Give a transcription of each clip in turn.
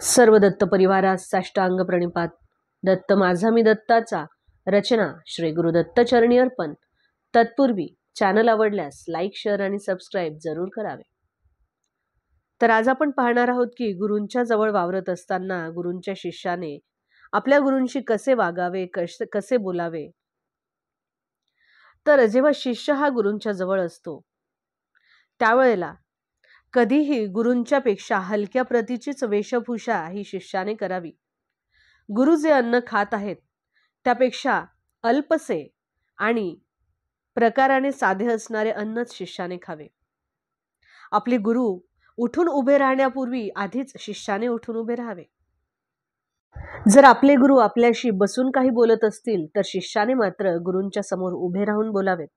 सर्व दत्त परिवारास साष्टांग प्रणिपात. दत्त माझा मी दत्ताचा. रचना श्री गुरुदत्त चरणी अर्पण. तत्पूर्वी चॅनल आवडल्यास लाईक, शेअर आणि सबस्क्राईब जरूर करावे. तर आज आपण पाहणार आहोत की गुरूंच्या जवळ वावरत असताना गुरूंच्या शिष्याने आपल्या गुरूंशी कसे वागावे, कसे बोलावे. तर जेव्हा शिष्य हा गुरूंच्या जवळ असतो त्यावेळेला कधीही गुरूंच्या पेक्षा हलक्या प्रतीचीच वेशभूषा ही शिष्याने करावी. गुरु जे अन्न खात आहेत त्यापेक्षा अल्पसे आणि प्रकाराने साधे असणारे अन्नच शिष्याने खावे. आपले गुरु उठून उभे राहण्यापूर्वी आधीच शिष्याने उठून उभे राहावे. जर आपले गुरु आपल्याशी बसून काही बोलत असतील तर शिष्याने मात्र गुरूंच्या समोर उभे राहून बोलावेत.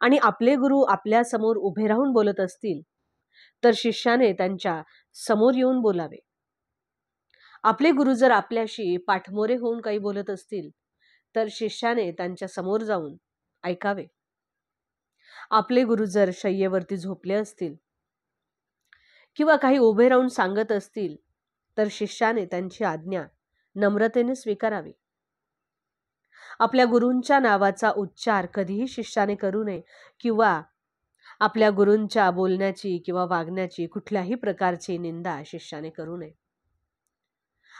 आणि आपले गुरु आपल्या समोर उभे राहून बोलत असतील तर शिष्याने त्यांच्या समोर येऊन बोलावे. आपले गुरु जर आपल्याशी पाठमोरे होऊन काही बोलत असतील तर शिष्याने त्यांच्या समोर जाऊन ऐकावे. आपले गुरु जर शय्येवरती झोपले असतील किंवा काही उभे राहून सांगत असतील तर शिष्याने त्यांची आज्ञा नम्रतेने स्वीकारावी. आपल्या गुरूंच्या नावाचा उच्चार कधीही शिष्याने करू नये किंवा आपल्या गुरूंच्या बोलण्याची किंवा वागण्याची कुठल्याही प्रकारची निंदा शिष्याने करू नये.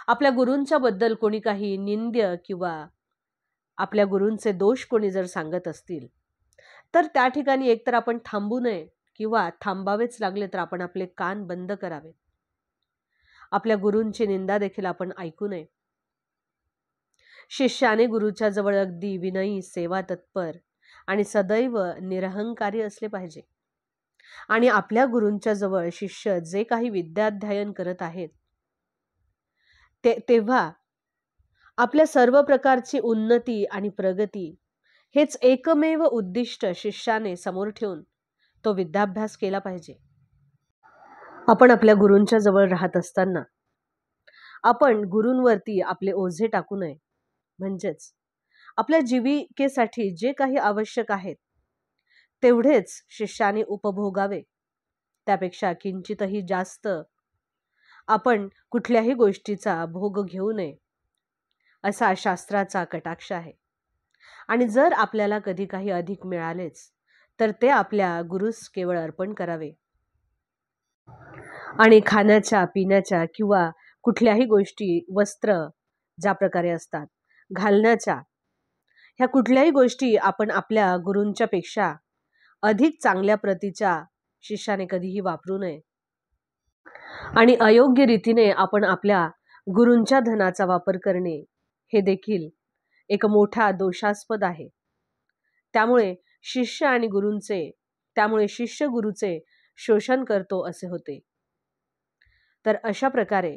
आपल्या गुरूंच्या बद्दल कोणी काही निंद्य किंवा आपल्या गुरूंचे दोष कोणी जर सांगत असतील तर त्या ठिकाणी एकतर आपण थांबू नये किंवा थांबावेच लागले तर आपण आपले कान बंद करावे. आपल्या गुरूंची निंदा देखील आपण ऐकू नये. शिष्याने गुरूच्या जवळ अगदी विनयी, सेवा तत्पर आणि सदैव निरहंकारी असले पाहिजे. आणि आपल्या गुरूंच्या जवळ शिष्य जे काही विद्याध्ययन करत आहेत तेव्हा आपल्या सर्व प्रकारची उन्नती आणि प्रगती हेच एकमेव उद्दिष्ट शिष्याने समोर ठेवून तो विद्याभ्यास केला पाहिजे. आपण आपल्या गुरूंच्या जवळ राहत असताना आपण गुरूंवरती आपले ओझे टाकू नये. म्हणजेच आपल्या जीविकेसाठी जे काही आवश्यक आहेत तेवढेच शिष्याने उपभोगावे. त्यापेक्षा किंचितही जास्त आपण कुठल्याही गोष्टीचा भोग घेऊ नये असा शास्त्राचा कटाक्ष आहे. आणि जर आपल्याला कधी काही अधिक मिळालेच तर ते आपल्या गुरूस केवळ अर्पण करावे. आणि खाण्याच्या, पिण्याच्या किंवा कुठल्याही गोष्टी, वस्त्र ज्या प्रकारे असतात, घालण्याच्या, ह्या कुठल्याही गोष्टी आपण आपल्या गुरूंच्या पेक्षा अधिक चांगल्या प्रतीच्या शिष्याने कधीही वापरू नये. आणि अयोग्य रीतीने आपण आपल्या गुरूंच्या धनाचा वापर करणे हे देखील एक मोठा दोषास्पद आहे. त्यामुळे शिष्य गुरूचे शोषण करतो असे होते. तर अशा प्रकारे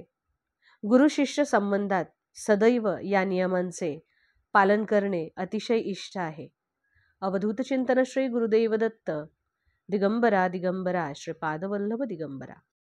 गुरु शिष्य संबंधात सदैव या नियमांचे पालन करणे अतिशय इष्ट आहे. अवधूत चिंतन श्री गुरुदेव दत्त. दिगंबरा दिगंबरा श्रीपादवल्लभ दिगंबरा.